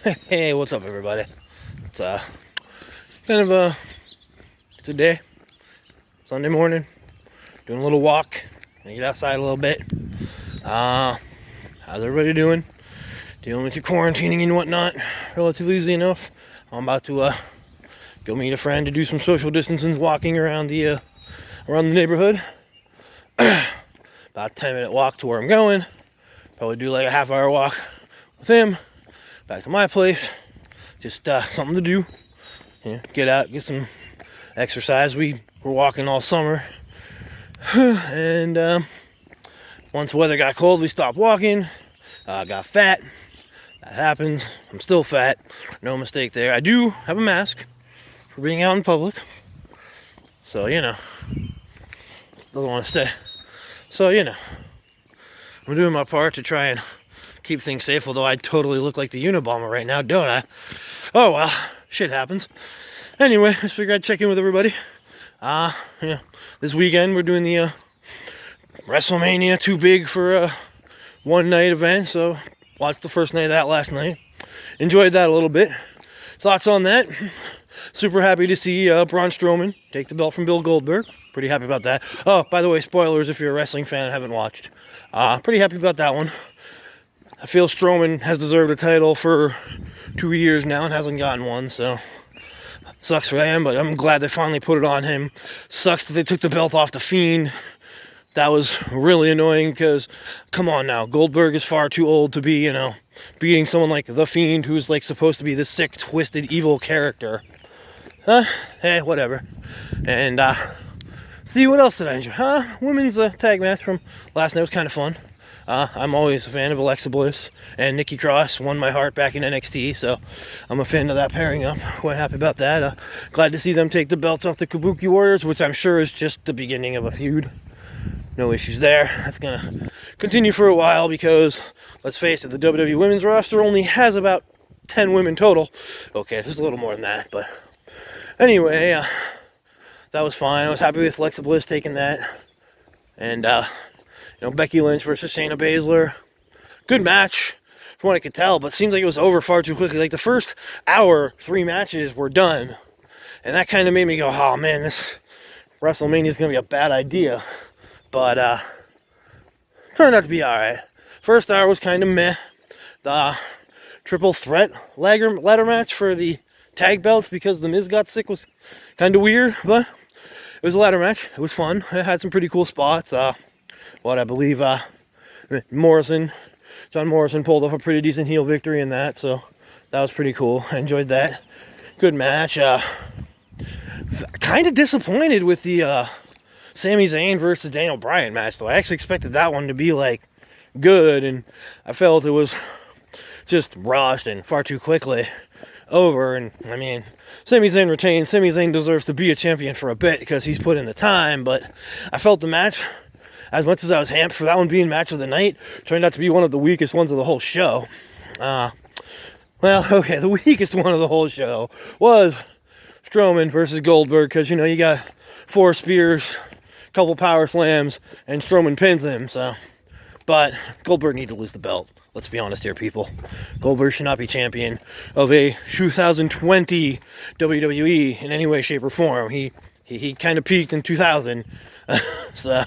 Hey, what's up, everybody? It's kind of it's a day, Sunday morning, doing a little walk. Gonna get outside a little bit. How's everybody doing? Dealing with your quarantining and whatnot, relatively easy enough. I'm about to go meet a friend to do some social distancing, walking around the neighborhood. About a 10-minute walk to where I'm going. Probably do like a half-hour walk with him. Back to my place. Just something to do. Get out, get some exercise. We were walking all summer. And once the weather got cold, we stopped walking. Got fat. That happens. I'm still fat. No mistake there. I do have a mask for being out in public. So, doesn't want to stay. So, I'm doing my part to try and keep things safe, although I totally look like the Unabomber right now, don't I? Oh well, shit happens. Anyway, I just figured I'd check in with everybody. This weekend we're doing the WrestleMania Too Big for a one night event, so watched the first night of that last night. Enjoyed that a little bit. Thoughts on that? Super happy to see Braun Strowman take the belt from Bill Goldberg. Pretty happy about that. Oh, by the way, spoilers if you're a wrestling fan and haven't watched. Pretty happy about that one. I feel Strowman has deserved a title for 2 years now and hasn't gotten one, so sucks for him, but I'm glad they finally put it on him. Sucks that they took the belt off The Fiend. That was really annoying because, come on now, Goldberg is far too old to be, beating someone like The Fiend who's like supposed to be the sick, twisted, evil character. Hey, whatever. And, see, what else did I enjoy? Women's tag match from last night was kind of fun. I'm always a fan of Alexa Bliss, and Nikki Cross won my heart back in NXT, so I'm a fan of that pairing up. Quite happy about that. Glad to see them take the belts off the Kabuki Warriors, which I'm sure is just the beginning of a feud. No issues there. That's gonna continue for a while because, let's face it, the WWE Women's roster only has about 10 women total. Okay, there's a little more than that, but anyway, that was fine. I was happy with Alexa Bliss taking that. And, Becky Lynch versus Shayna Baszler. Good match, from what I could tell, but seems like it was over far too quickly. Like, the first hour, 3 matches were done. And that kind of made me go, oh, man, this WrestleMania is going to be a bad idea. But, turned out to be alright. First hour was kind of meh. The triple threat ladder match for the tag belts because The Miz got sick was kind of weird, but it was a ladder match. It was fun. It had some pretty cool spots. I believe John Morrison pulled off a pretty decent heel victory in that, so that was pretty cool. I enjoyed that. Good match. Kind of disappointed with the Sami Zayn versus Daniel Bryan match, though. I actually expected that one to be, good, and I felt it was just rushed and far too quickly over. And, Sami Zayn retained. Sami Zayn deserves to be a champion for a bit because he's put in the time, but I felt the match, as much as I was amped for that one being match of the night, turned out to be one of the weakest ones of the whole show. The weakest one of the whole show was Strowman versus Goldberg, because, you got 4 spears, a couple power slams, and Strowman pins him, so. But Goldberg needed to lose the belt. Let's be honest here, people. Goldberg should not be champion of a 2020 WWE in any way, shape, or form. He kind of peaked in 2000. So,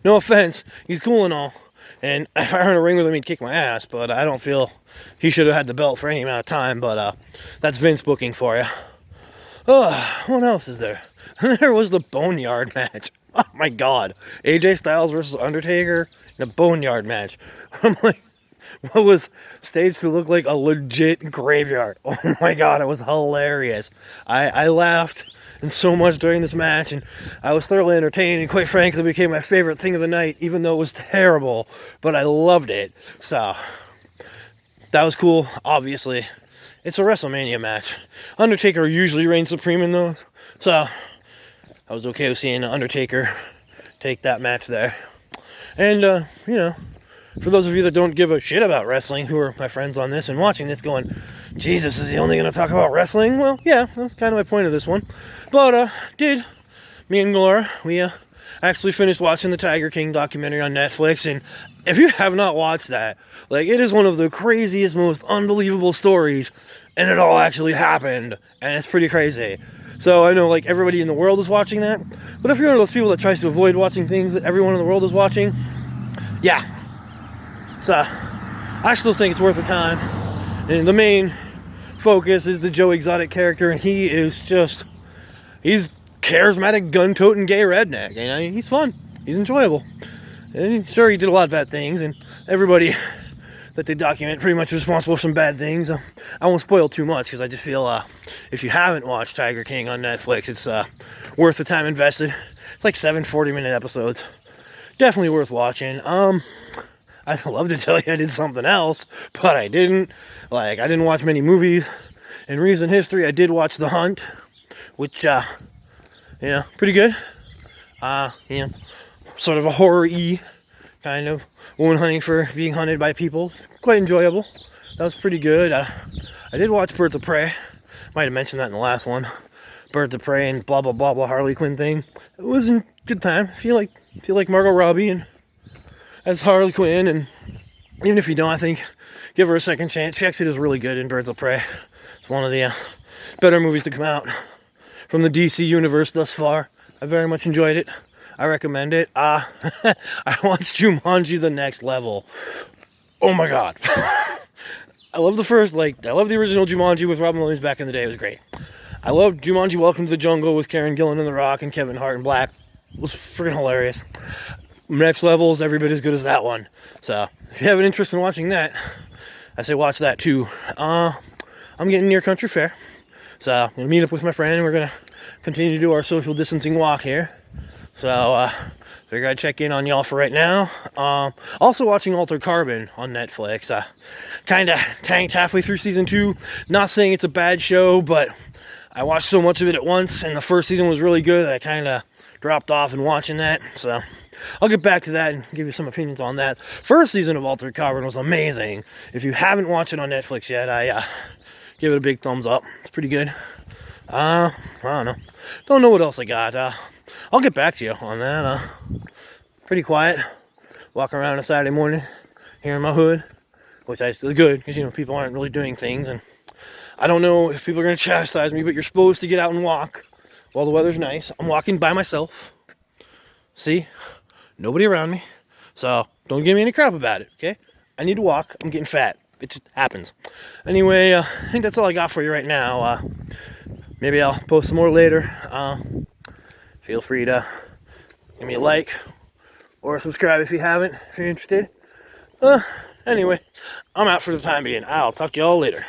no offense, he's cool and all, and if I earned a ring with him, he'd kick my ass, but I don't feel he should have had the belt for any amount of time, but that's Vince booking for you. What else is there? There was the Boneyard match. Oh my god. AJ Styles versus Undertaker in a Boneyard match. I'm like, what was staged to look like a legit graveyard? Oh my god, it was hilarious. I laughed and so much during this match, and I was thoroughly entertained, and quite frankly, it became my favorite thing of the night, even though it was terrible, but I loved it. So, that was cool. Obviously, it's a WrestleMania match. Undertaker usually reigns supreme in those, so I was okay with seeing Undertaker take that match there. And, for those of you that don't give a shit about wrestling, who are my friends on this and watching this going, Jesus, is he only going to talk about wrestling? Well, yeah, that's kind of my point of this one. But, me and Laura, we actually finished watching the Tiger King documentary on Netflix, and if you have not watched that, like, it is one of the craziest, most unbelievable stories, and it all actually happened, and it's pretty crazy. So I know, like, everybody in the world is watching that, but if you're one of those people that tries to avoid watching things that everyone in the world is watching, yeah, it's I still think it's worth the time. And the main focus is the Joe Exotic character, and he's charismatic, gun-toting gay redneck. You know, he's fun, he's enjoyable, and sure, he did a lot of bad things, and everybody that they document pretty much responsible for some bad things. I won't spoil too much, because I just feel if you haven't watched Tiger King on Netflix, it's worth the time invested. It's like 7 40-minute episodes, definitely worth watching. I'd love to tell you I did something else, but I didn't. Like, I didn't watch many movies. In recent history, I did watch The Hunt, which, pretty good. Sort of a horror-y kind of woman hunting for being hunted by people. Quite enjoyable. That was pretty good. I did watch Birds of Prey. Might have mentioned that in the last one. Birds of Prey and blah, blah, blah, blah, Harley Quinn thing. It was a good time. I feel like Margot Robbie and as Harley Quinn, and even if you don't, I think give her a second chance. She actually is really good in Birds of Prey. It's one of the better movies to come out from the DC universe thus far. I very much enjoyed it. I recommend it. I watched Jumanji: The Next Level. Oh my god. I love the original Jumanji with Robin Williams back in the day. It was great. I loved Jumanji: Welcome to the Jungle with Karen Gillan and The Rock and Kevin Hart and Black. It was freaking hilarious. Next Level is every bit as good as that one. So if you have an interest in watching that, I say watch that too. I'm getting near Country Fair, so I'm gonna meet up with my friend and we're gonna continue to do our social distancing walk here. So figured I'd check in on y'all for right now. Also watching Altered Carbon on Netflix. Kind of tanked halfway through season 2. Not saying it's a bad show, but I watched so much of it at once, and the first season was really good that I kind of dropped off in watching that. So I'll get back to that and give you some opinions on that. First season of Altered Carbon was amazing. If you haven't watched it on Netflix yet, I give it a big thumbs up. It's pretty good. I don't know what else I got. I'll get back to you on that. Pretty quiet. Walking around on a Saturday morning here in my hood, which is good because, people aren't really doing things. And I don't know if people are going to chastise me, but you're supposed to get out and walk while the weather's nice. I'm walking by myself. See? Nobody around me. So don't give me any crap about it, okay? I need to walk. I'm getting fat. It just happens. Anyway, I think that's all I got for you right now. Maybe I'll post some more later. Feel free to give me a like or subscribe if you haven't, if you're interested. Anyway, I'm out for the time being. I'll talk to y'all later.